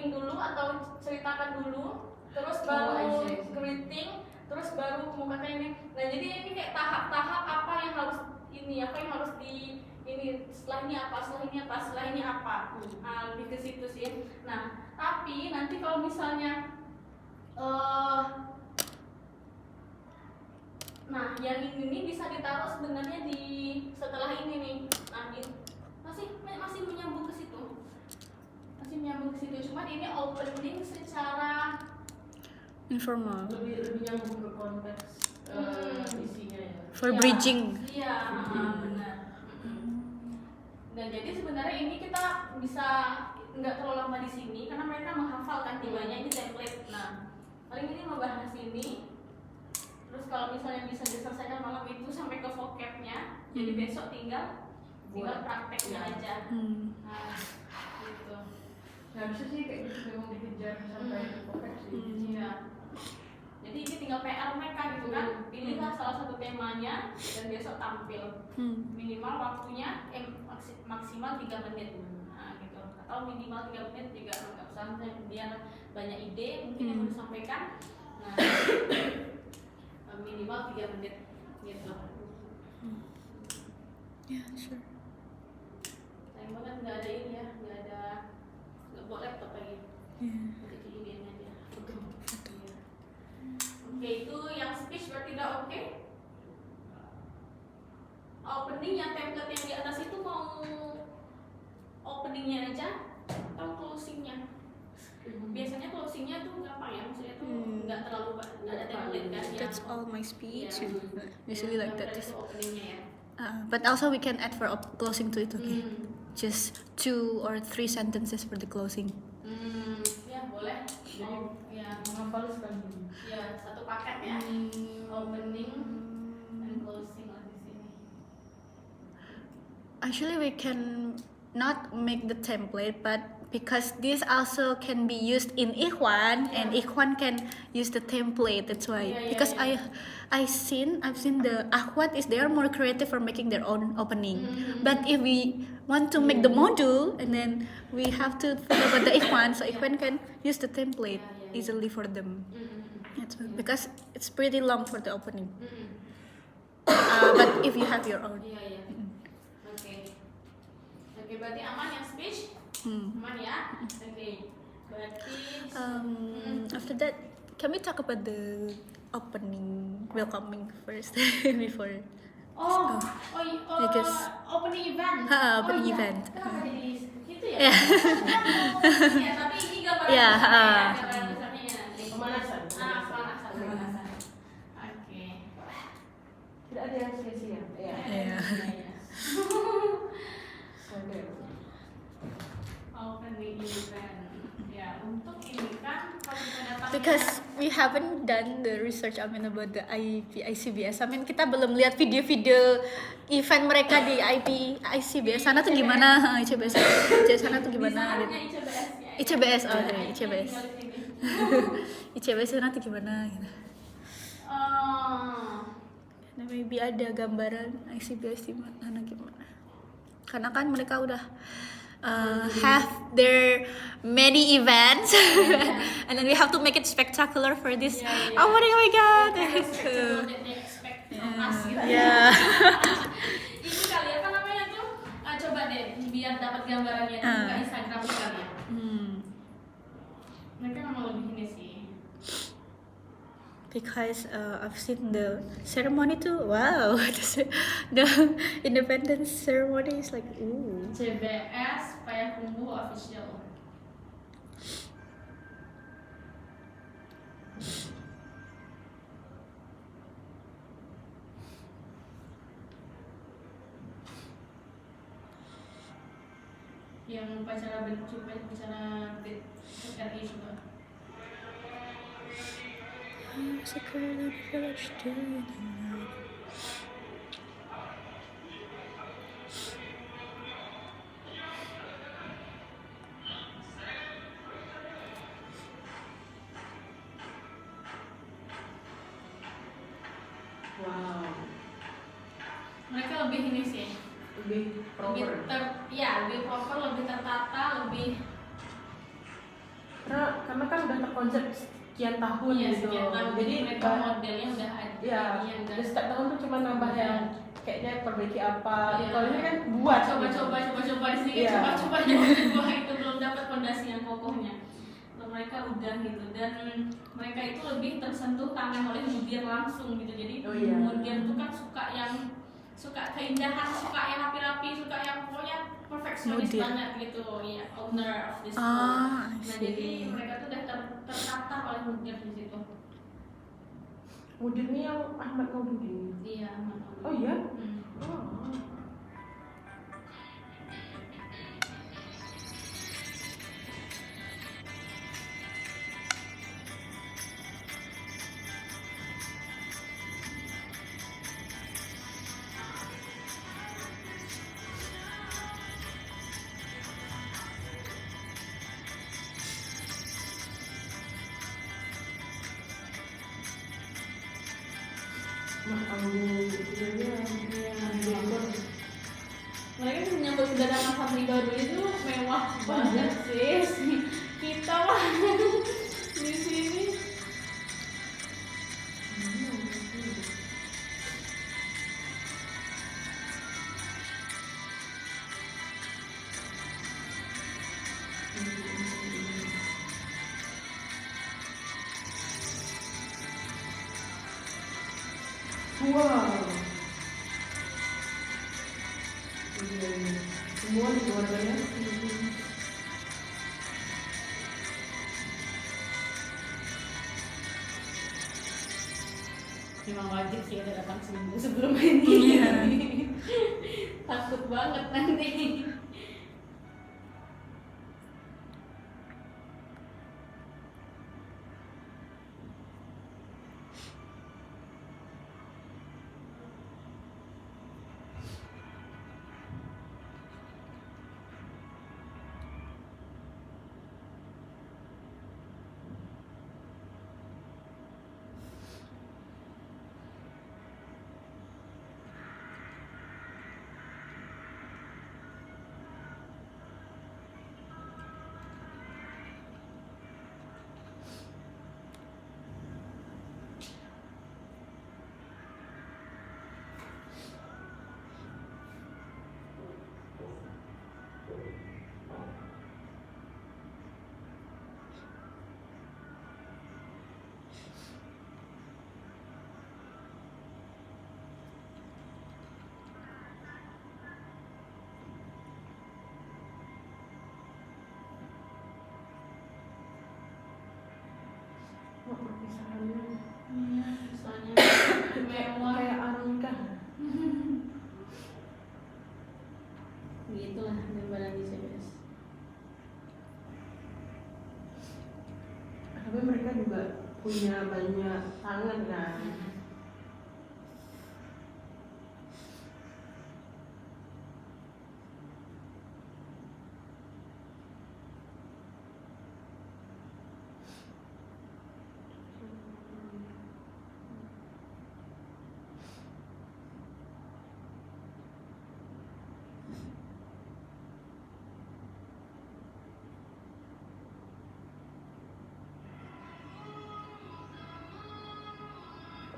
briefing dulu atau ceritakan dulu, terus baru greeting, terus baru kemukakan ini. Nah jadi ini kayak tahap-tahap apa yang harus di ini, setelah ini apa, setelah ini apa. Nah, lebih ke situ sih. Nah tapi nanti kalau misalnya nah yang ini bisa ditaruh sebenarnya di setelah ini nih. Nah masih menyambung ke situ, cuman ini opening secara informal. Lebih nyambung ke konteks isinya ya. For bridging. Iya, benar. Dan jadi sebenarnya ini kita bisa nggak terlalu lama di sini karena mereka menghafalkan tibanya ini template. Nah, paling ini membahas ini. Terus kalau misalnya bisa diselesaikan malam itu sampai ke vocabnya, jadi besok tinggal prakteknya aja. Nah, gitu. Nah, bisa sih kayak gitu memang dikejar sampai ke vocab sih. Iya. Jadi ini tinggal PR mereka gitu kan. Pilihlah salah satu temanya dan besok tampil. Minimal waktunya maksimal 3 menit. Nah, gitu. Atau minimal 3 menit juga enggak usah, biar banyak ide mungkin yang mau disampaikan. Nah, minimal 3 menit gitu. Yeah, sure. Sayang banget nggak ada ini ya, nggak buat laptop lagi. Jadi ini aja. Iya. Oke, itu yang speech berarti udah oke. Opening yang template yang di atas itu mau openingnya aja atau closingnya? Biasanya closingnya tuh gampang ya, maksudnya tuh nggak ada template kan ya. That's all my speech. Usually like that. Itu openingnya ya. But also we can add for closing to it, okay? Just 2 or 3 sentences for the closing. Ya boleh. Jadi Ya, menghafal sekali. ya satu paket ya. Opening dan closing lah di sini. Actually, we can not make the template, but because this also can be used in Ikhwan, and Ikhwan can use the template. That's why. Because I've seen the Akhwat they are more creative for making their own opening. But if we want to make the module, and then we have to think about the Ikhwan, so Ikhwan can use the template easily for them. That's why. Because it's pretty long for the opening. But if you have your own. Iya. Oke, berarti aman yang speech? Aman ya? Oke. Berarti After that, can we talk about the opening, welcoming first before? Because opening event. Opening event. Kenapa jadi gitu ya? Yeah. Ya, tapi ini gambaran Yeah, gambaran besarnya ya. Pemanasan. Pemanasan. Oke. Tidak ada yang sia-sia. Yeah. Opening event. Ya, untuk ini kan kalau kita datang Because we haven't done the research about the ICBS. Kita belum lihat video-video event mereka di ICBS sana tuh gimana? ICBS sana tuh gimana? Gitu. ICBS, ICBS. ICBS sana tuh gimana? Gitu. Nah, maybe ada gambaran ICBS di mana gimana? Karena kan mereka udah have their many events, and then we have to make it spectacular for this. Oh my god! Yeah. Ini kali apa namanya tuh? Coba deh, biar dapat gambarannya buka Instagram kalian. Mereka memang lebih ini sih. Because I've seen the ceremony too. Wow, the independence ceremony is like ooh. CBS Payakumbuh official. Yang upacara RI juga. Wow. Mereka lebih ini sih. Lebih proper. Lebih proper, lebih tertata, lebih terkonsep sekian tahun Iya, gitu. sekian tahun. Jadi mereka modelnya udah ada. ya, yang jadi setiap tahun tuh cuma nambah yang kayaknya perbaiki apa. Iya. Kalau ini kan buat coba-coba di sini Iya. coba-coba buah itu belum dapat fondasi yang kokohnya. Kalau mereka udah gitu, dan mereka itu lebih tersentuh tangan oleh Mudir langsung gitu. Jadi Oh, iya. Mudir tuh kan suka keindahan, suka yang rapi-rapi, suka yang pokoknya perfeksionis Mudir. banget gitu. Ya, owner of this Ah, school. I Nah, see. jadi mereka tuh udah tertata oleh Mudir di situ. Mudir ini yang Ahmad Maududi. Iya, Ahmad. Oh iya? Hmm. Oh. Mereka menyambut kedatangan santri baru itu mewah banget sih. Kita mah di sini. Wow. Iya. Semua di keluarganya. Memang wajib sih ada datang seminggu sebelum ini. Iya. Takut banget nanti. Oh, perpisahannya Iya, misalnya mewah. kayak Anika. Begitulah gambaran di CBS. Tapi mereka juga punya banyak tangan kan.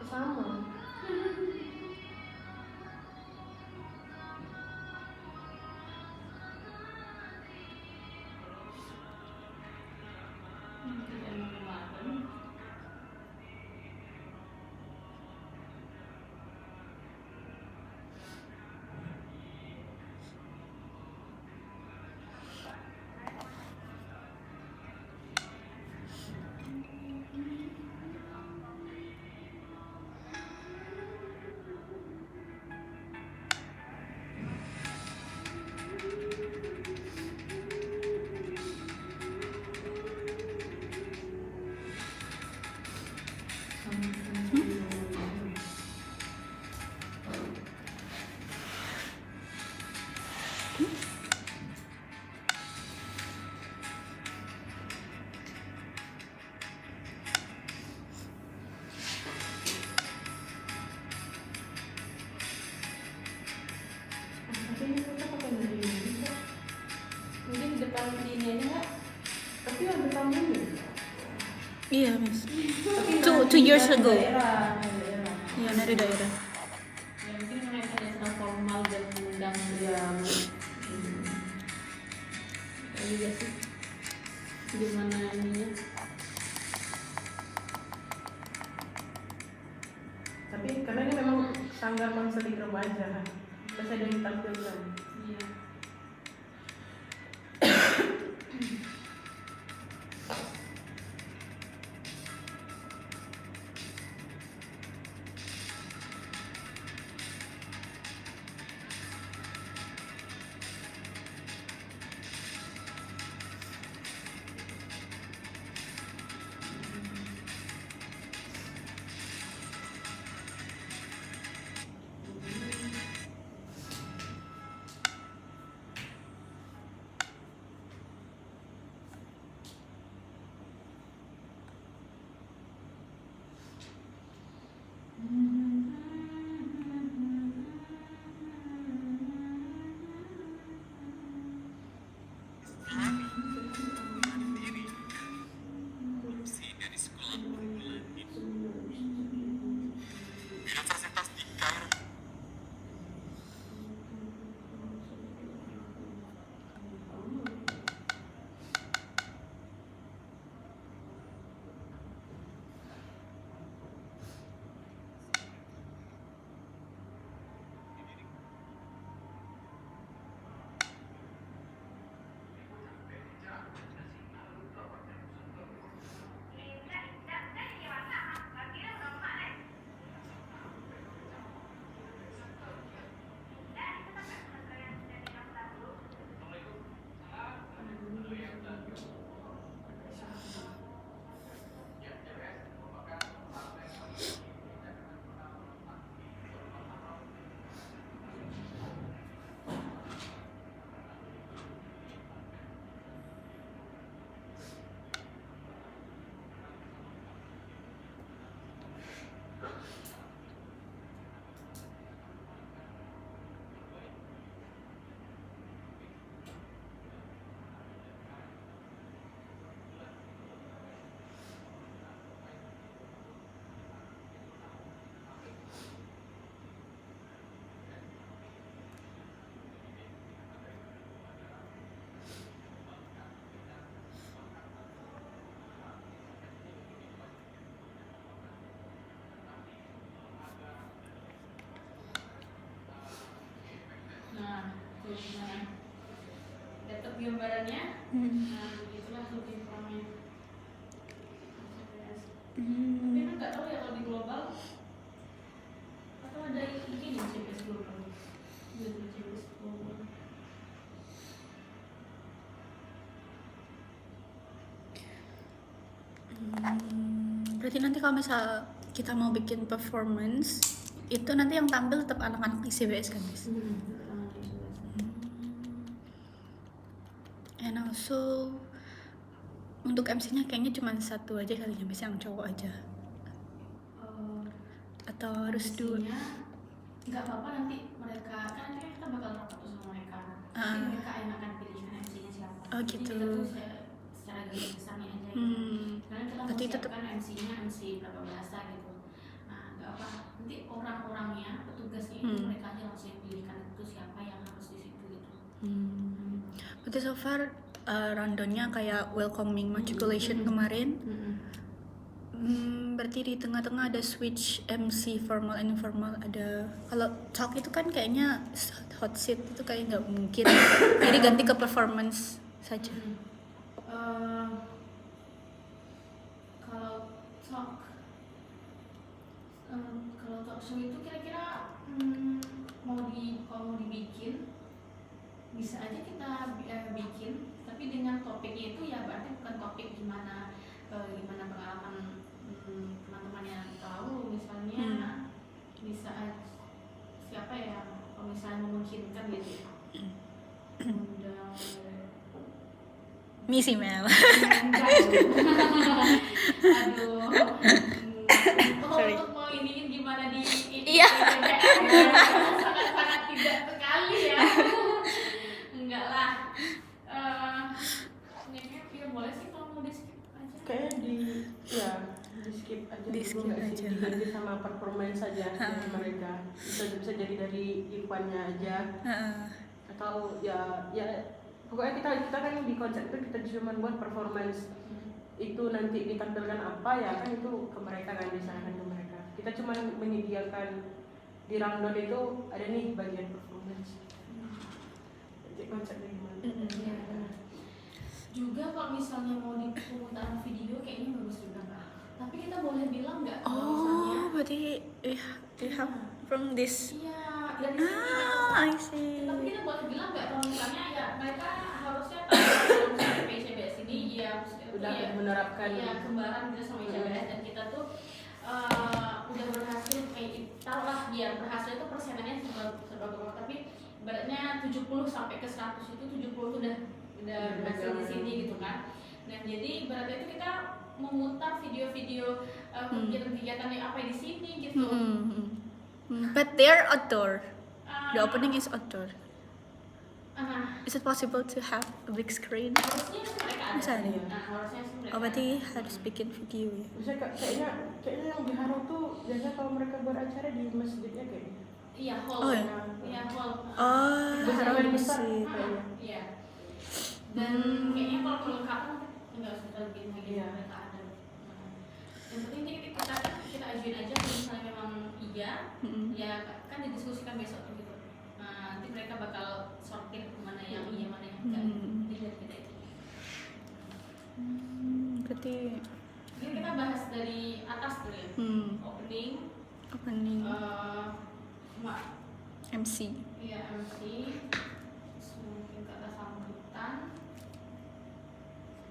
Sama. Dan kemarin Iya, Miss. Tapi Two years dari ago. daerah. Iya, dari daerah. Ya mungkin mereka ada secara formal dan mengundang Iya. kayak juga sih gimana ininya. Tapi karena ini memang sanggar Monseling remaja kan. Terus ada yang ditampilkan. Iya. Nah, gimana? Dapat gambarannya? Nah, begitulah lebih kurangnya. Tapi kan nggak tahu ya kalau di global atau ada ini CPS global. Jadi CPS global. Berarti nanti kalau misal kita mau bikin performance, itu nanti yang tampil tetap anak-anak ICBS kan, Miss? And also untuk MC-nya kayaknya cuma satu aja kali ya, Miss, yang cowok aja. Atau harus dua? Nggak apa-apa, nanti mereka kan nanti kita bakal rapat tuh sama mereka. Nanti mereka enakan pilihkan MC-nya siapa. Oh, Jadi gitu. kita tuh secara garis besarnya aja. Karena kita mau Berarti tetap- siapkan MC-nya MC berapa bahasa gitu. Nah, nggak apa. Nanti orang-orangnya, petugasnya itu mereka aja langsung yang pilihkan itu siapa yang harus di situ gitu. Berarti so far rundownnya kayak welcoming matriculation kemarin. Berarti di tengah-tengah ada switch MC formal and informal. Ada kalau talk itu kan kayaknya hot seat itu kayak nggak mungkin. Jadi ganti ke performance saja. Kalau talk show itu kira-kira kalau mau dibikin bisa aja kita bikin, tapi dengan topiknya itu ya berarti bukan topik gimana pengalaman teman-teman yang tahu, misalnya bisa siapa ya, kalau misalnya memungkinkan gitu ya, undang Misi Mel. aduh, untuk mau iniin gimana di Iya. sangat-sangat tidak sekali ya. Enggak lah. Ya boleh sih kalau mau di skip aja. Kayaknya di ya aja Di dulu skip nggak sih, aja. diganti sama performance saja dari mereka. Bisa jadi dari iklannya aja, atau ya pokoknya kita kan di konsep itu kita cuma buat performance. Itu nanti ditampilkan apa ya kan itu ke mereka kan, diserahkan ke mereka. Kita cuma menyediakan di rundown itu ada nih bagian performance. Jadi konsepnya gimana? Iya. Juga kalau misalnya mau di pemutaran video kayaknya bagus juga Kak. Tapi kita boleh bilang nggak kalau misalnya Oh, berarti you have from this. iya dari sini gitu. I see. Tapi kita boleh bilang nggak kalau misalnya ya mereka harusnya tahu kalau misalnya PCBS ini ya Udah ya, menerapkan. ya kembaran gitu sama ICBS dan kita tuh udah berhasil taruhlah ya berhasil itu persenannya serba berapa, tapi beratnya 70 sampai ke 100 itu 70 tuh udah berhasil di sini gitu kan. Dan jadi berarti itu kita memutar video-video kegiatan-kegiatan yang apa di sini gitu. But they're outdoor. The Ah, opening is outdoor. Is it possible to have a big screen? harusnya sih mereka ada. Misalnya. Nah, harusnya sih mereka Oh, berarti ada. harus bikin video ya. Bisa kayaknya yang di Haro tuh biasa kalau mereka beracara di masjidnya kayaknya. Iya hall. Oh, ya? Iya hall. Oh, Besar harus besar sih. kayaknya. Iya. Dan kayaknya kalau perlengkapan nggak usah bikin lagi Iya. mereka ada. Nah, yang penting kita ajuin aja kalau misalnya memang iya, ya kan didiskusikan besok tuh gitu. Nah, nanti mereka bakal sortir mana yang iya mana yang enggak. Jadi dari kita itu. Berarti Jadi kita bahas dari atas dulu ya. Opening, opening MC. iya MC, terus mungkin kata sambutan.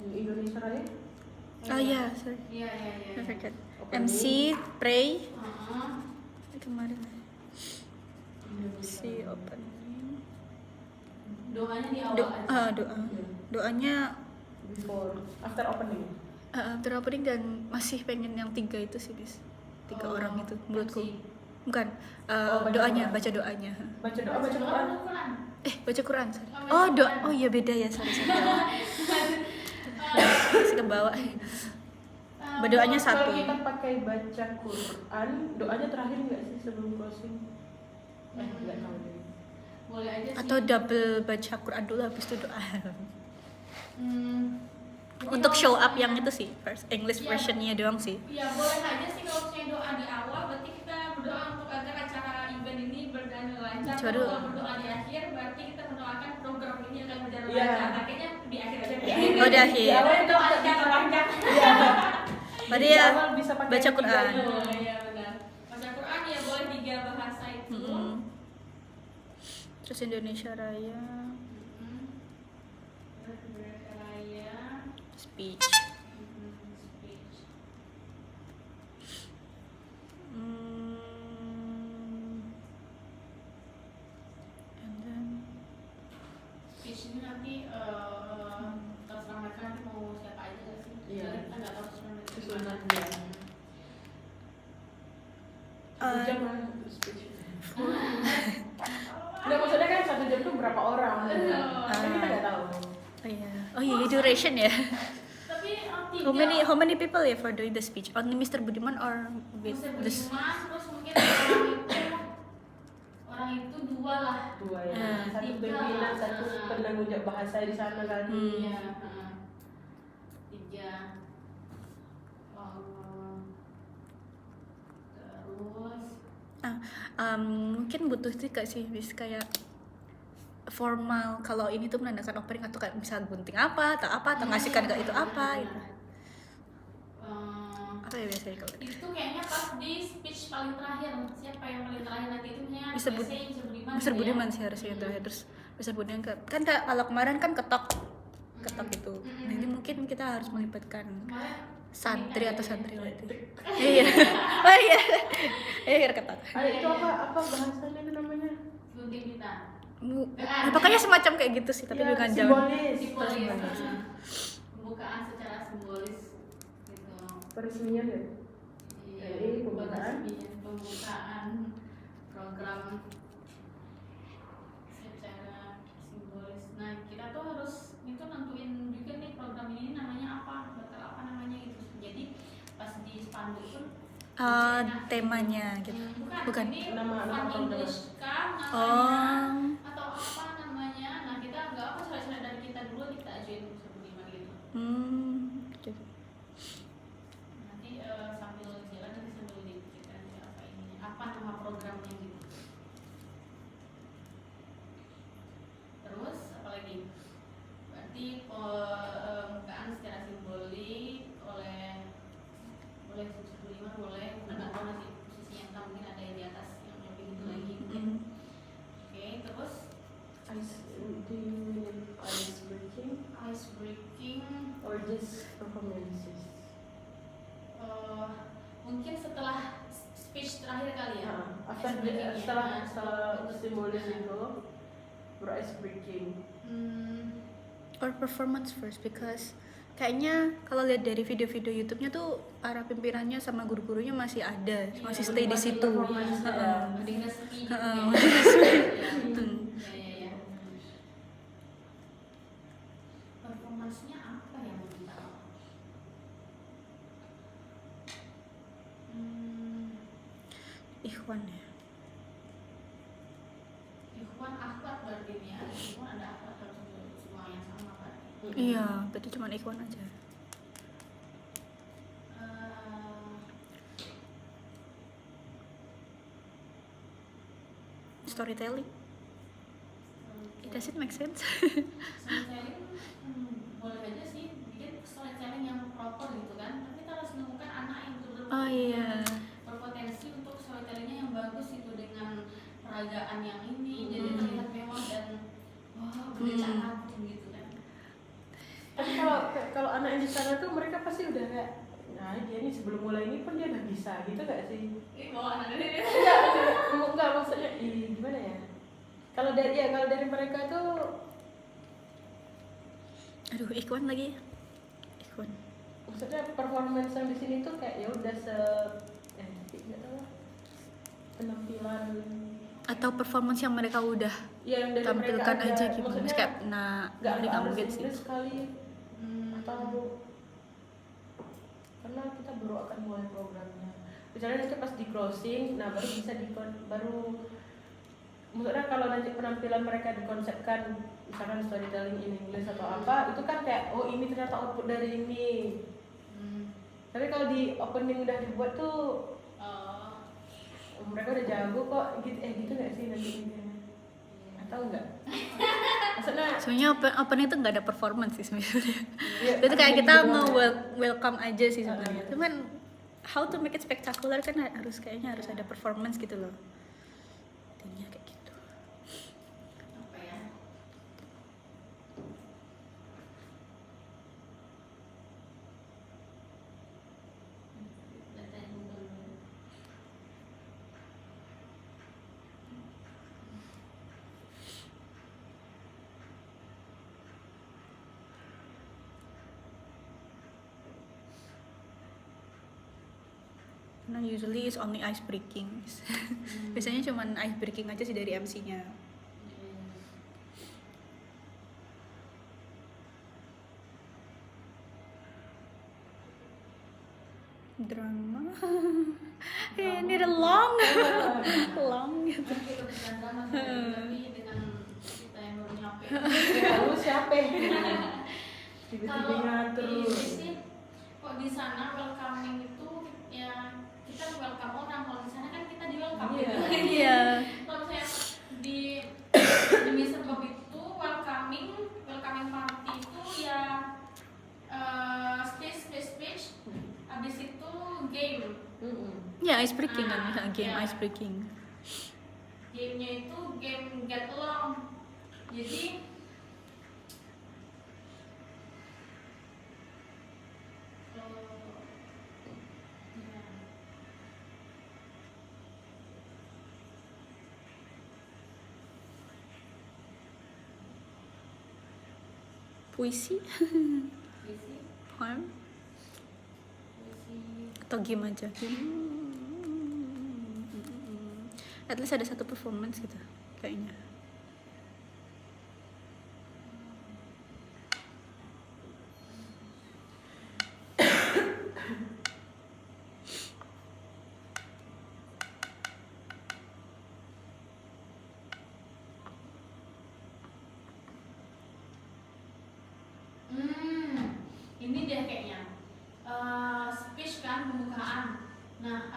Indonesia Raya. Oh ya, sorry. Iya. I forgot. Opening. MC, pray. Heeh. Kemarin Indonesia. MC opening. Doanya di awal aja. Doa. Doanya Before, after opening. after opening dan masih pengen yang 3 itu sih bis. 3 orang itu menurutku. MC. Bukan. baca Doanya, Quran. baca doanya. Baca doa, baca Quran. Baca Quran. Sorry. baca Oh, doa. Quran. Oh iya beda ya, sorry. Masih ke bawah. Berdoanya satu. Kalau kita pakai baca Quran, doanya terakhir nggak sih sebelum closing? Nggak tahu deh. Boleh aja sih. Atau double baca Quran dulu habis itu doa. Jadi Untuk kalau show up misalnya- yang itu sih, first English Iya. versionnya doang sih. Ya boleh aja sih kalau misalnya doa di awal, berarti kita berdoa untuk agar acara event ini berjalan lancar. Coba dulu. Kalau berdoa di akhir, berarti kita mendoakan program ini akan berjalan Iya. lancar. Makanya di akhir aja. Oh, di akhir. Di awal Doa jangka panjang. Berarti Di ya awal bisa pakai baca Quran. tiga. Oh, iya benar. Baca Quran ya boleh 3 bahasa itu. Terus Indonesia Raya, Terus Indonesia Raya, speech. speech. And then Speech ini nanti terserah mereka nanti mau siapa aja nggak sih? Iya. Jadi kita nggak tahu sebenarnya. Susunan dia. Satu jam lah speech. Nggak, maksudnya kan 1 jam tuh berapa orang? Kan kita nggak tahu. oh iya, duration ya. Tapi tiga. How many people ya for doing the speech? Only Mr. Budiman or with Mr. this? Budiman, terus mungkin orang itu 2 lah. 2 ya. Ah. Satu 3 pimpinan, lah. satu penanggung jawab bahasa di sana kan. Iya. 3. Terus Mungkin butuh juga sih, bis kayak formal. Kalau ini tuh menandakan opening atau kayak misal gunting apa atau ngasihkan ke itu apa gitu. Apa ya biasanya kalau gitu? itu kayaknya pas di speech paling terakhir. Siapa yang paling terakhir nanti itu punya Mr. Budiman. Mr. Budiman sih harusnya yang terakhir. Terus Mr. Budiman kan kalau kemarin kan ketok itu. Nah ini mungkin kita harus melibatkan santri atau santri lain. Iya. Oh iya. Iya ketok. Itu apa bahasanya itu namanya? Gunting pita. Pokoknya semacam kayak gitu sih, tapi Ya, bukan jauh. simbolis. Simbolis. Pembukaan secara simbolis gitu. Peresmian ya. Jadi, pembukaan. Pembukaan program secara simbolis. Nah, kita tuh harus itu nentuin juga nih program ini namanya apa, bakal apa namanya gitu. Jadi pas di spanduk pun temanya gitu. Bukan. Ini Nama Fun program. English kah namanya Oh. atau apa namanya? Nah kita nggak apa coret-coret dari kita dulu kita ajuin sebelumnya gitu. Gitu. Nanti sambil jalan nanti sambil dipikirkan apa ini, apa nama programnya gitu. Terus apa lagi? Berarti pembukaan secara simbolik boleh 175 boleh, nggak tahu nanti posisinya entah mungkin ada yang di atas yang lebih itu lagi mungkin. Oke, terus Do you mean ice breaking ice breaking or just performances? mungkin setelah speech terakhir kali ya. After Ice breaking ya. setelah simbolis itu baru ice breaking. Or performance first, because kayaknya kalau lihat dari video-video YouTube-nya tuh para pimpinannya sama guru-gurunya masih ada, masih stay di masih situ. performance ya. Masih nggak sepi gitu Heeh, ya. masih sepi. Ya. Performansnya apa yang kita? Ikhwan ya. Ikhwan akhlak berarti ini ya. Ikhwan ada akhlak harus semua yang sama kan. Iya, berarti cuma ikhwan aja. Storytelling. Does it make sense? Storytelling boleh aja sih bikin storytelling yang proper gitu kan. Tapi kita harus menemukan anak yang betul-betul Oh iya. berpotensi untuk storytellingnya yang bagus itu dengan peragaan yang ini jadi terlihat mewah dan wah bercakap gitu kan. Tapi kalau anak yang di sana tuh mereka pasti udah kayak, nah dia nih sebelum mulai ini pun dia udah bisa gitu gak sih? Bawa anak ini. Enggak maksudnya gimana ya? Kalau dari mereka tuh, Aduh, ikhwan lagi. Ikhwan. maksudnya performance yang di sini tuh kayak ya udah nggak tahu lah. Penampilan Atau performance yang mereka udah ya, yang dari tampilkan mereka aja gimana? maksudnya Kayak nggak harus mungkin sih. Inggris sekali atau karena kita baru akan mulai programnya. Misalnya nanti pas di closing, nah baru bisa maksudnya kalau nanti penampilan mereka dikonsepkan misalkan storytelling in English atau apa, itu kan kayak oh ini ternyata output dari ini. Tapi kalau di opening udah dibuat tuh mereka udah jago kok gitu nggak sih nanti atau enggak? Maksudnya Soalnya opening itu nggak ada performance sih sebenarnya. ya, Itu kayak kita gitu mau doang. welcome aja sih sebenarnya. Cuman how to make it spectacular kan kayaknya harus ada performance gitu loh. Intinya kayak gitu. Apa ya? Nah, usually is only ice breaking. Biasanya cuman ice breaking aja sih dari MC-nya. Drama. Ini ada long gitu. Kan kita bukan drama tapi dengan kita yang baru nyampe. Lalu siapa? Tiba-tiba Kalau ngatur. ini sih kok di sana welcoming itu ya kita welcome orang, kalau di sana kan kita di welcome Iya. gitu. Iya. Kalau misalnya di Mr. Bob itu welcoming party itu ya speech habis itu game. Ya, ice breaking kan, misalnya game Ya. ice breaking. Gamenya itu game get along. Jadi Puisi, puisi poem, atau game aja. At least ada satu performance gitu kayaknya.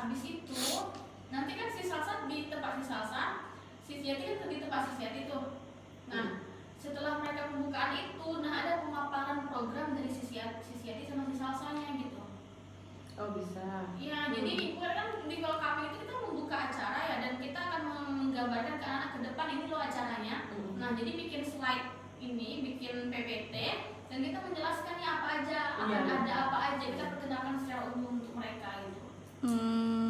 habis itu nanti kan si Salsa di tempat si Salsa, si Siati kan di tempat si Siati tuh. Nah setelah mereka pembukaan itu, nah ada pemaparan program dari si Siati sama si Salsanya gitu. Oh bisa. Iya, jadi kan di welcome itu kita membuka acara ya, dan kita akan menggambarkan ke anak ke depan ini loh acaranya. Nah jadi bikin slide ini, bikin PPT, dan kita menjelaskan ya apa aja, akan ada apa aja, kita perkenalkan secara umum untuk mereka gitu.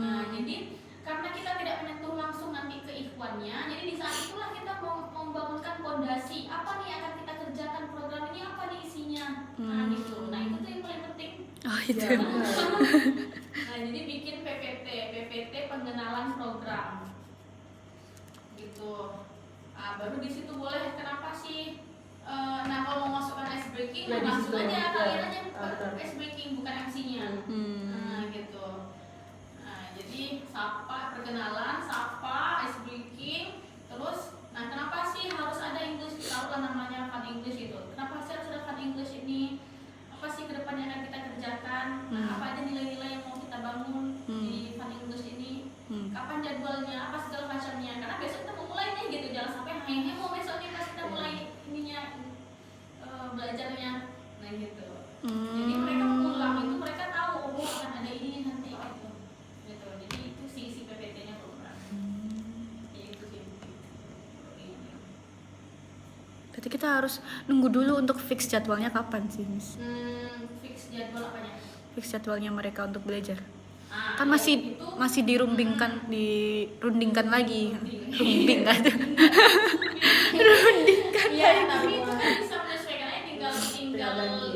Nah jadi karena kita tidak menyentuh langsung nanti ke ikhwannya, jadi di saat itulah kita mau membangunkan fondasi apa nih yang akan kita kerjakan, program ini apa nih isinya. Nah gitu, nah itu tuh yang paling penting. Oh itu. Ya, Nah jadi bikin PPT pengenalan program gitu. Baru di situ boleh, kenapa sih nah kalau mau masukkan ice breaking Ya, di langsung situ. aja kalian aja betul. ice breaking bukan MC-nya. Nah gitu. Nah jadi perkenalan, sapa, ice breaking, terus nah kenapa sih harus ada English, taruhlah namanya Fun English itu, kenapa sih harus ada Fun English ini, apa sih kedepannya akan kita kerjakan, nah apa aja nilai-nilai yang mau kita bangun di Fun English ini, kapan jadwalnya, apa segala macamnya, karena besok kita mau mulai nih gitu, jangan sampai heboh besok nih pas kita mulai ininya belajarnya, nah gitu. Jadi mereka pulang itu mereka tahu oh akan ada ini nanti gitu. Jadi itu sih isi PPT-nya program. Jadi itu sih. Berarti kita harus nunggu dulu untuk fix jadwalnya kapan sih, Miss? Fix jadwal apanya? Fix jadwalnya mereka untuk belajar. Kan Ya, masih itu, masih dirundingkan lagi. Rundingkan. Iya, tapi itu kan bisa menyesuaikan aja, tinggal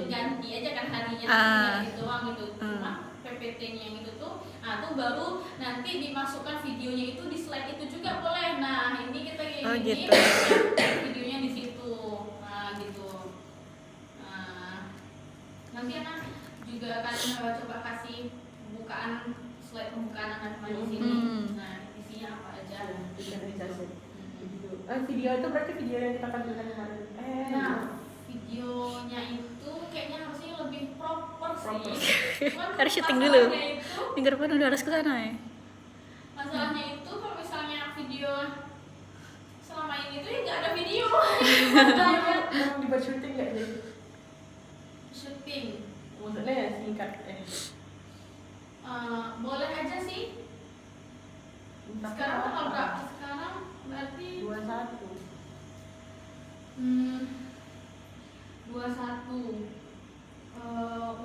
ganti aja kan harinya, tinggal gitu doang gitu. Cuma PPT-nya yang itu tuh, nah tuh baru nanti dimasukkan videonya itu di slide itu juga boleh. Nah ini kita ini gitu. videonya di situ, nah gitu. Nah nanti anak juga akan coba kasih slide pembukaan anak-anak di sini. Nah isinya apa aja? Video itu berarti video yang kita tampilkan kemarin. Nah, videonya itu kayaknya harusnya lebih proper sih. Cuman Harus syuting dulu. masalahnya itu, Minggu depan udah harus ke sana ya. masalahnya itu kalau misalnya video selama ini tuh ya nggak ada video. Yang dibuat syuting nggak jadi? Syuting. Maksudnya ya singkat. Boleh aja sih. Sekarang tanggal berapa? Sekarang berarti 21. 21.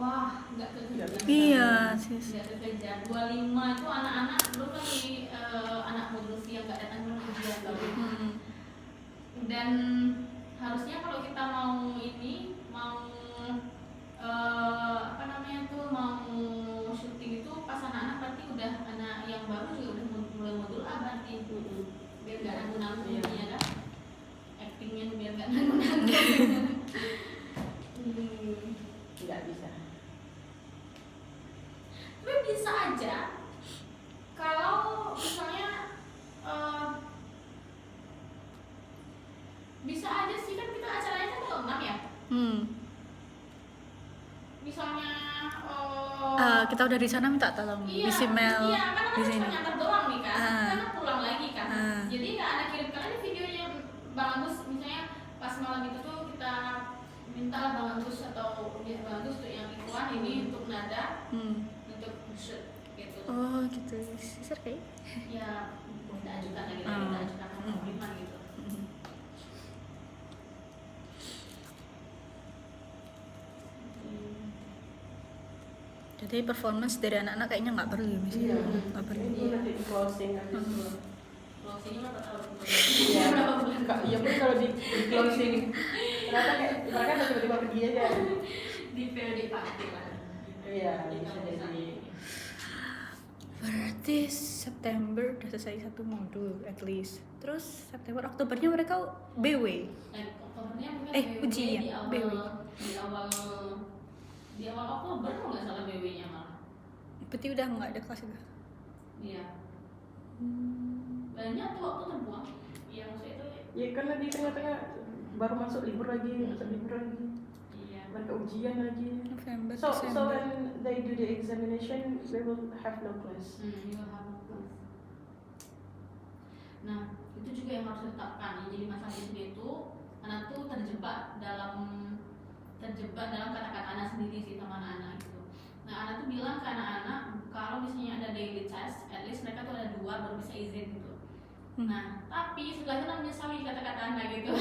Wah, nggak kekejar. Iya, sis. Nggak kekejar. 25 itu anak-anak belum lagi anak modus yang nggak datang ke ujian baru. Dan harusnya kalau kita mau apa namanya tuh mau syuting itu pas anak-anak berarti udah anak yang baru juga udah mulai modul A berarti biar nggak nanggung-nanggung ya kan, actingnya biar nggak nanggung-nanggung. Nggak bisa. Tapi bisa aja kalau misalnya bisa aja sih, kan kita acaranya kan tanggal 6 ya. Misalnya Kita udah di sana minta tolong iya, isi mail iya, kan di cuma sini. nyantar doang nih kan, karena pulang lagi kan. Ah. Jadi nggak ada kirimkan aja videonya Bang Agus, misalnya pas malam itu tuh kita minta Bang Agus atau Bang Agus tuh yang Ikhwan ini untuk nada, untuk shoot gitu. Oh gitu, sisir kayak. Ya kita ajukan lagi, kita ajukan pengiriman gitu. Jadi performance dari anak-anak kayaknya nggak perlu ya, Miss? Iya. Nggak perlu. Itu nanti di closing nanti semua. Closingnya mah tak tahu. Iya. Iya pun kalau di closing ternyata kayak mereka udah tiba-tiba pergi aja. Di periode party lah. Iya, bisa jadi. Berarti September udah selesai satu modul at least. Terus September, Oktobernya mereka BW. Oktobernya mungkin ujian, BW. Di awal Oktober kalau nggak salah BW-nya malah. Berarti udah nggak ada kelas udah. Iya. Banyak tuh waktu terbuang. Iya maksudnya itu. Ya karena di tengah-tengah baru masuk libur lagi, masuk libur lagi. Iya. Mereka ujian lagi. November, So Desember. when they do the examination, they will have no class. You will have no class. Nah, itu juga yang harus ditetapkan. Jadi masalah itu anak tuh terjebak dalam kata-kata anak sendiri sih sama anak-anak gitu. Nah, anak tuh bilang ke anak-anak kalau misalnya ada daily test, at least mereka tuh ada 2 baru bisa izin gitu. Nah, tapi setelah itu menyesali kata-kata anak gitu.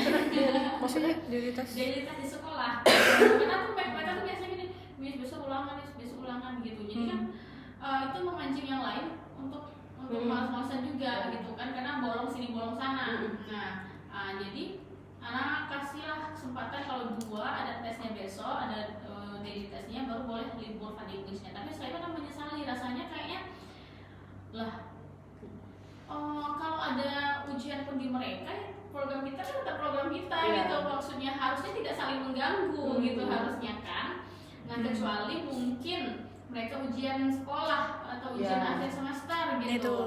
Maksudnya daily test di sekolah. Karena tuh mereka tuh biasanya gini, Miss besok ulangan gitu. Jadi kan itu memancing yang lain untuk malas-malasan juga gitu kan, karena bolong sini bolong sana. Nah, jadi anak kasihlah kesempatan kalau 2 ada tesnya besok, ada daily testnya, baru boleh libur Fun English-nya. Tapi saya kan menyesali, rasanya kayaknya lah kalau ada ujian pun di mereka, program kita kan tetap program kita gitu, maksudnya harusnya tidak saling mengganggu gitu harusnya kan. Nah, kecuali mungkin mereka ujian sekolah atau ujian akhir semester gitu.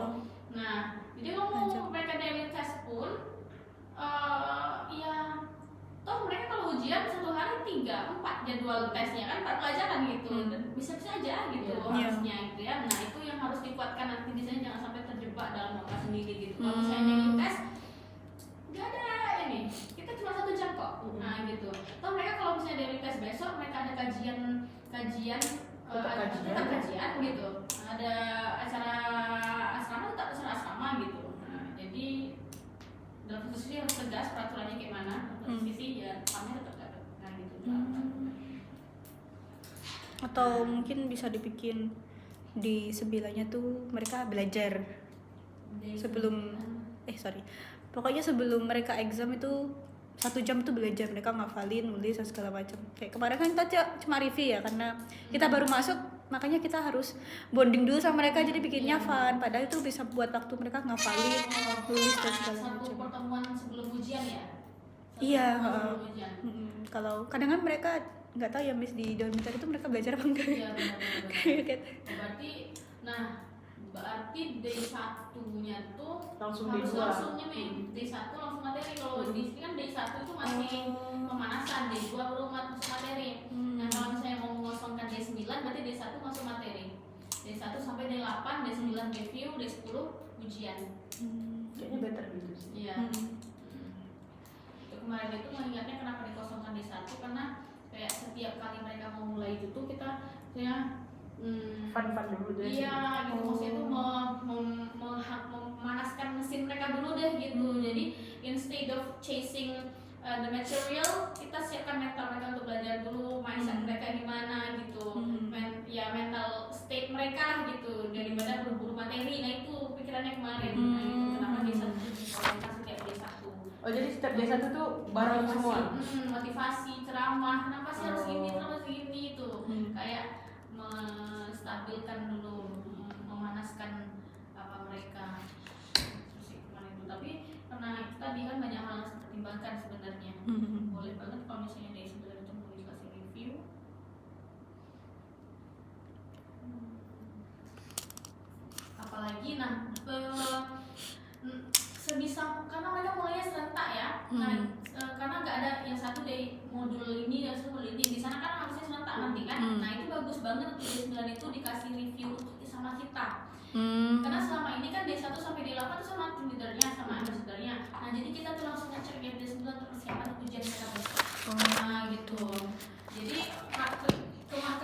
Nah, jadi ngomong mereka daily test pun ya toh mereka kalau ujian 1 hari 3-4 jadwal tesnya kan 4 pelajaran gitu, dan bisa-bisa aja gitu harusnya gitu ya. Nah, itu yang harus dikuatkan nanti, misalnya jangan sampai terjebak dalam masa sendiri gitu. Kalau misalnya daily test nggak ada ini, kita cuma 1 jam kok. Nah gitu. Toh mereka kalau misalnya daily test besok mereka ada kajian tetap kajian gitu. Ada acara asrama, tetap acara asrama gitu. Nah, jadi dalam satu sisi harus tegas peraturannya kayak mana, dalam satu sisi ya kami tetap dapat. Nah gitu. atau mungkin bisa dibikin di sebelahnya tuh mereka belajar sebelum pokoknya sebelum mereka exam itu 1 jam tuh belajar, mereka ngafalin, nulis dan segala macam. Kayak kemarin kan kita cuma review ya, karena kita baru masuk, makanya kita harus bonding dulu sama mereka, jadi bikinnya fun. Padahal itu bisa buat waktu mereka ngafalin, nulis dan segala macam. Satu pertemuan sebelum ujian ya? Iya. Sebelum ujian. Kalau kadang kan mereka nggak tahu ya Miss di dormitory itu mereka belajar apa enggak. Iya benar. Berarti day 1-nya tuh Langsung harus day 2. langsungnya nih. Day 1 langsung materi. Kalau di sini kan day 1 itu masih pemanasan, day 2 baru masuk materi. Nah, kalau misalnya mau mengosongkan day 9 berarti day 1 masuk materi. Day 1 sampai day 8, day 9 review, day 10 ujian. Kayaknya better gitu sih. Iya. Itu kemarin itu mengingatnya kenapa dikosongkan day 1, karena kayak setiap kali mereka mau mulai itu tuh kita ya Fun dulu deh. Iya, gitu. Maksudnya itu memanaskan mesin mereka dulu deh gitu. Jadi instead of chasing the material, kita siapkan mental mereka untuk belajar dulu, mindset mereka gimana gitu. Mental state mereka lah gitu, daripada buru-buru materi. Nah, itu pikirannya kemarin. Nah, gitu. Kenapa dia satu orientasi kayak dia satu. Oh, jadi setiap day 1 tuh bareng semua. Motivasi, ceramah, kenapa sih harus gini, kenapa harus gini itu. Kayak menstabilkan dulu, memanaskan mereka terus kemarin itu. Tapi karena tadi kan banyak hal yang harus dipertimbangkan sebenarnya. Boleh banget kalau misalnya dari sebenarnya itu mau dikasih review. Apalagi sebisa, karena mereka mulainya serentak ya. Karena nggak ada yang satu dari modul ini, yang satu modul ini. Di sana kan harusnya serentak nanti kan. Nah, itu bagus banget untuk D9 itu dikasih review sama kita. Karena selama ini kan D1 sampai D8 itu sama team leadernya, sama ambassadornya. Nah, jadi kita tuh langsung ngecek ya D9 untuk persiapan ujian mereka besok. Nah, gitu. Jadi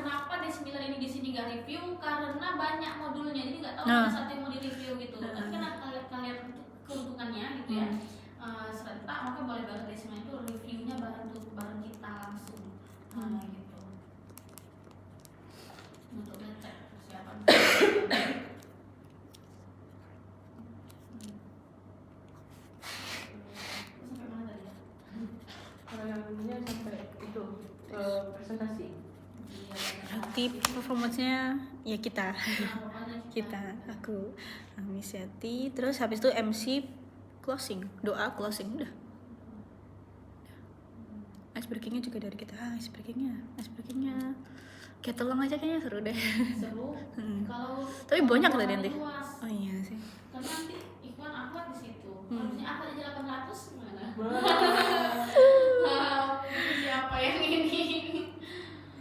kenapa D9 ini di sini nggak review? Karena banyak modulnya, jadi nggak tahu mana satu yang mau direview gitu. Tapi karena kalian itu keuntungannya gitu ya, serentak, maka boleh banget D9 itu reviewnya bareng kita langsung. Nah, gitu. Untuk ngecek persiapan. Sampai mana tadi ya? Kalau yang ini sampai itu presentasi. Berarti performance-nya ya kita, aku, Miss Yati. Terus habis itu MC closing, doa closing udah. Ice breakingnya juga dari kita. Ice breakingnya. Kayak tolong aja kayaknya seru deh. Seru. Kalau Tapi banyak loh nanti. luas. Oh iya sih. Karena nanti Ikhwan Ahmad di situ. Kalau misalnya Ahmad aja 800 gimana? Siapa yang ini?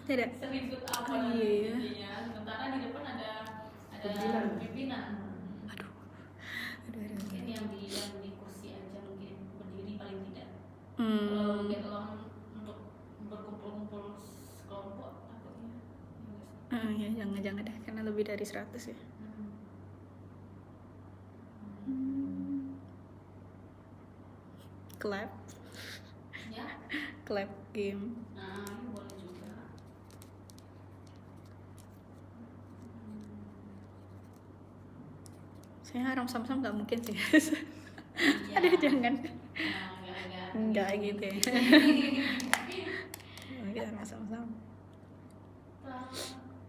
Tidak. Seribut apa Iya. nantinya? Pimpinan. pimpinan. Aduh. Mungkin yang di kursi aja, mungkin berdiri paling tidak. Hmm. Kalau get along untuk berkumpul-kumpul sekelompok takutnya. Ya jangan deh, karena lebih dari 100 ya. Clap Ya, game. nah ini boleh juga. Saya haram sam-sam nggak mungkin sih. Iya. Aduh jangan. Nah, Enggak gitu ya. Kita haram sam-sam.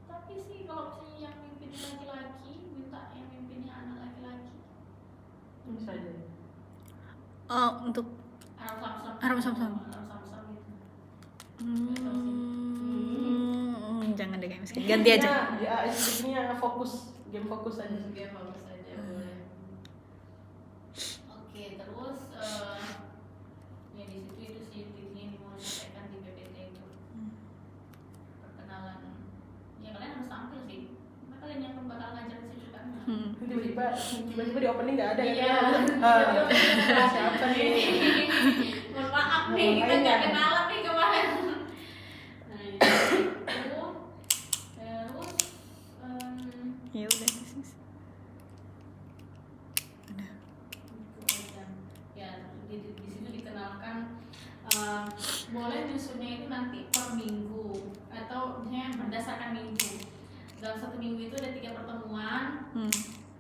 Tapi sih kalau misalnya yang mimpin laki-laki minta yang mimpinnya anak laki-laki, Bisa aja. Oh, untuk Arab Sam-sam. gitu. Jangan deh kayak miskin. Ganti aja. Ya, intinya fokus, game fokus aja. Biar bagus aja boleh. Oke, terus ya di situ itu sih intinya yang mau disampaikan di PPT itu perkenalan. Ya kalian harus tampil sih. Karena kalian yang bakal ngajar di situ kan. Tiba-tiba di opening nggak ada Iya. kan? Siapa nih? Mohon maaf nih, kita nggak kenalan nih kemarin. Nah, itu. Terus Ya udah sih. Udah. itu aja. Ya, di situ dikenalkan boleh nyusunnya itu nanti per minggu atau misalnya berdasarkan minggu. Dalam 1 minggu itu ada 3 pertemuan.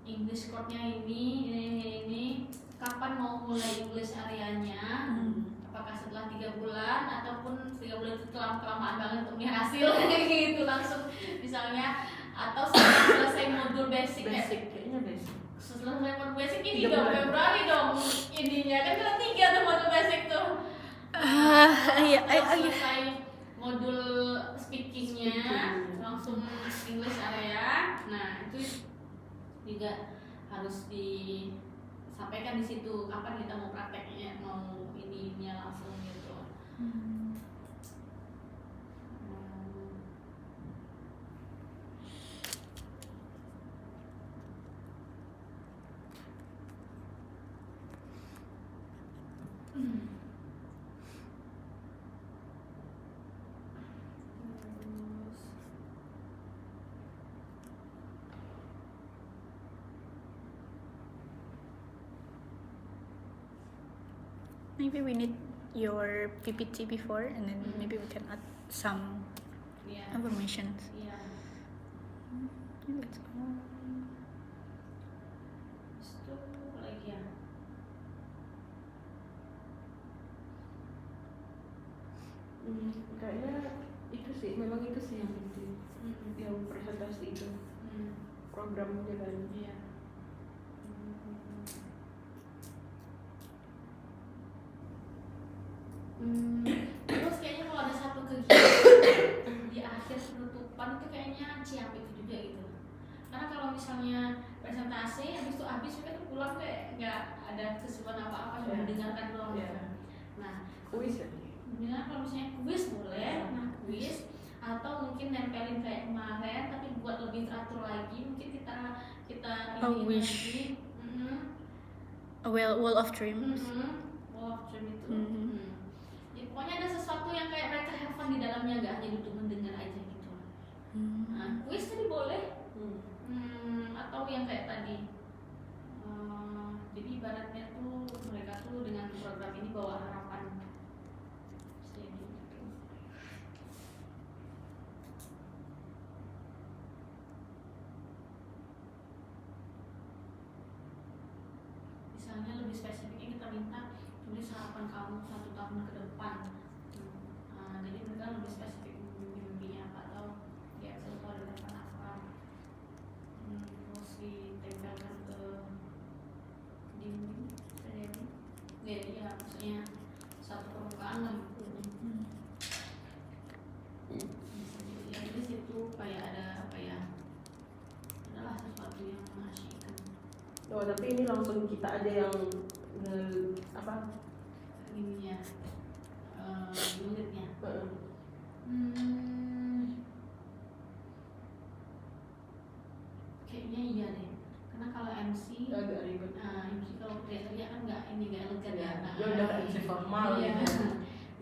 English course-nya ini kapan mau mulai English areanya, apakah setelah 3 bulan ataupun 3 bulan itu kelamaan banget untuk melihat hasil gitu langsung misalnya, atau setelah selesai modul basic ya. Kayaknya basic. Setelah selesai modul basic ini 3 dong bulan. Februari dong ininya kan kita 3 tuh modul basic tuh. Iya, Setelah selesai modul speakingnya langsung English area. Nah itu juga harus disampaikan di situ kapan kita mau prakteknya, mau ininya langsung gitu. Maybe we need your PPT before, and then maybe we can add some Iya. information. Iya. That's all. Itu apa lagi ya? Kayaknya itu sih, memang itu sih yang penting. Yang presentasi itu programnya kan. Iya. Terus kayaknya kalau ada satu kegiatan di akhir penutupan itu kayaknya ciamik itu juga gitu. Karena kalau misalnya presentasi habis kita tuh pulang kayak nggak ada keseruan apa-apa, cuma Iya. mendengarkan doang. Iya. Nah, Kuis ya. misalnya kalau misalnya kuis boleh, nah kuis atau mungkin nempelin kayak kemarin tapi buat lebih teratur lagi, mungkin kita Oh, iniin wish. lagi. A wall of dreams. Wall of Dream itu. Mhm. Ya, pokoknya ada sesuatu yang kayak mereka have fun di dalamnya, gak hanya duduk mendengar aja gitu. Nah, kuis tadi boleh. Atau yang kayak tadi. Jadi ibaratnya tuh mereka tuh dengan program ini bawa harapan. Jadi gitu. Misalnya lebih spesifiknya kita minta tulis harapan kamu 1 tahun ke depan. Jadi mereka lebih spesifik mimpinya apa atau di Excel itu ada harapan apa. Terus ditempelkan ke dinding, ya maksudnya satu permukaan lah. Ya di situ kayak ada apa ya? Adalah sesuatu yang mengasyikkan. Oh, tapi ini langsung kita aja yang apa? Ininya unitnya. Kayaknya iya deh. Karena kalau MC, agak ribet. MC kalau teriak-teriak kan nggak elegan ya. Ya udah kayak MC formal Iya. gitu.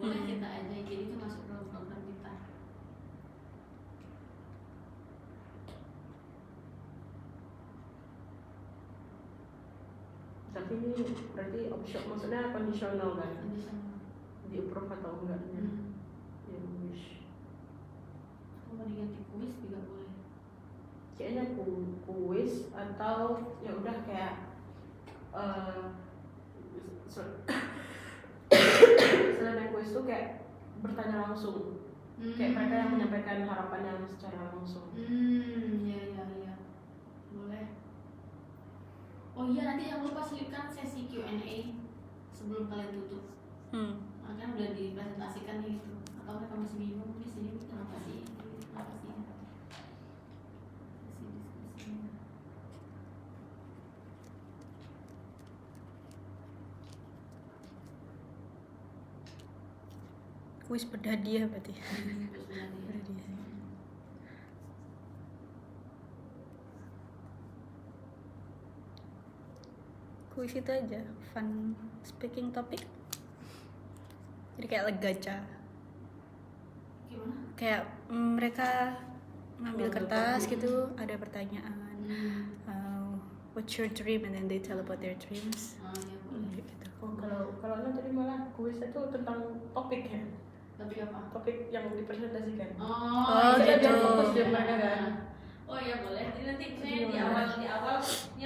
Boleh kita aja, jadi itu masuk dalam program kita. Tapi ini berarti option, maksudnya kondisional kan? Nanti sama. Di approve atau enggaknya? Ya wish. Kalau mau diganti kuis juga boleh. Kayaknya kuis atau ya udah kayak selain kuis tuh kayak bertanya langsung. Kayak mereka yang menyampaikan harapannya secara langsung. Iya. Boleh. Oh iya, nanti jangan lupa selipkan sesi Q&A sebelum kalian tutup. Kan udah dipresentasikan nih itu. Atau mereka masih bingung di sini kenapa sih? Kenapa sih? Sesi diskusinya. Kuis berhadiah berarti. Terus nanti. Berhadiah. Kuis itu aja, fun speaking topic. Jadi kayak gacha. Gimana? Kayak mereka ngambil kertas gitu, ada pertanyaan. What's your dream, and then they tell about their dreams. Iya boleh. Gitu. Oh, kalau Ana tadi malah kuis itu tentang topik ya, Tapi apa? topik yang dipresentasikan. Oh, Jadi gitu. biar fokus dia mereka kan. Oh iya boleh. Jadi nanti misalnya di awal ini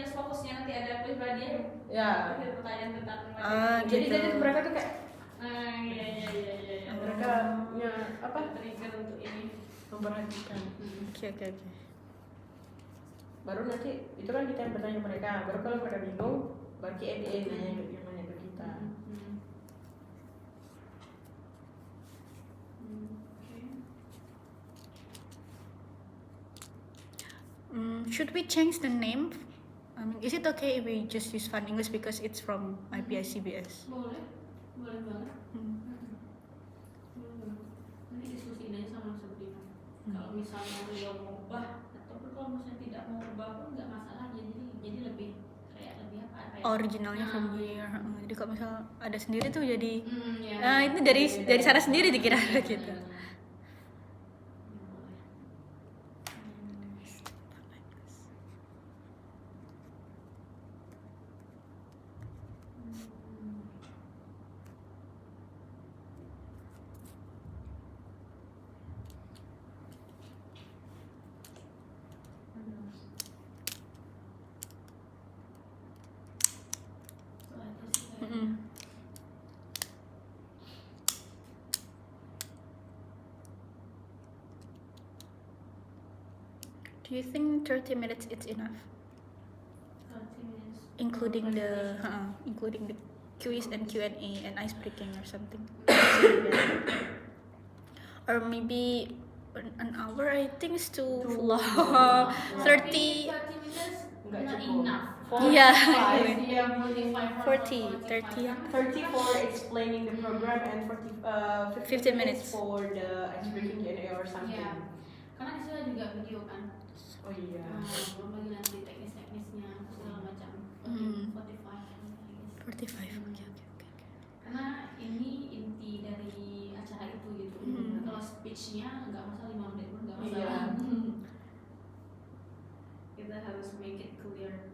harus fokusnya nanti ada kuis berhadiah. Ya. Ada pertanyaan tentang Jadi Gitu. jadi mereka tuh kayak Iya. mereka punya apa? Trigger untuk ini. Memperhatikan. Oke. Baru nanti itu kan kita yang bertanya ke mereka. Baru kalau mereka bingung, baru Q&A nanya ke kita. Should we change the name? Is it okay if we just use Fun English because it's from IPICBS? Boleh banget. Hmm. Boleh banget. Nanti diskusiin aja sama Sabrina. Kalau misalnya beliau mau ubah ataupun kalau misalnya tidak mau ubah pun nggak masalah. Jadi lebih kayak lebih apa ya? Originalnya from here. Jadi kalau misal ada sendiri tuh jadi, Ya. itu dari sana sendiri dikira gitu. Do you think 30 minutes is enough, 30 minutes. including the quiz and Q&A and ice breaking or something? Or maybe an hour? I think it's too long. 30. 30 minutes Nggak not cukup. enough. Yeah. 45, 30. 30 for explaining the program and 15 minutes for the icebreaking Q&A or something. Iya. Karena di situ juga video kan. Oh iya. Belum lagi nanti teknis-teknisnya segala macam. 45. 45. Okay. Karena ini inti dari acara itu gitu. Kalau speech-nya nggak masalah 5 menit pun nggak masalah. Iya. Kita harus make it clear.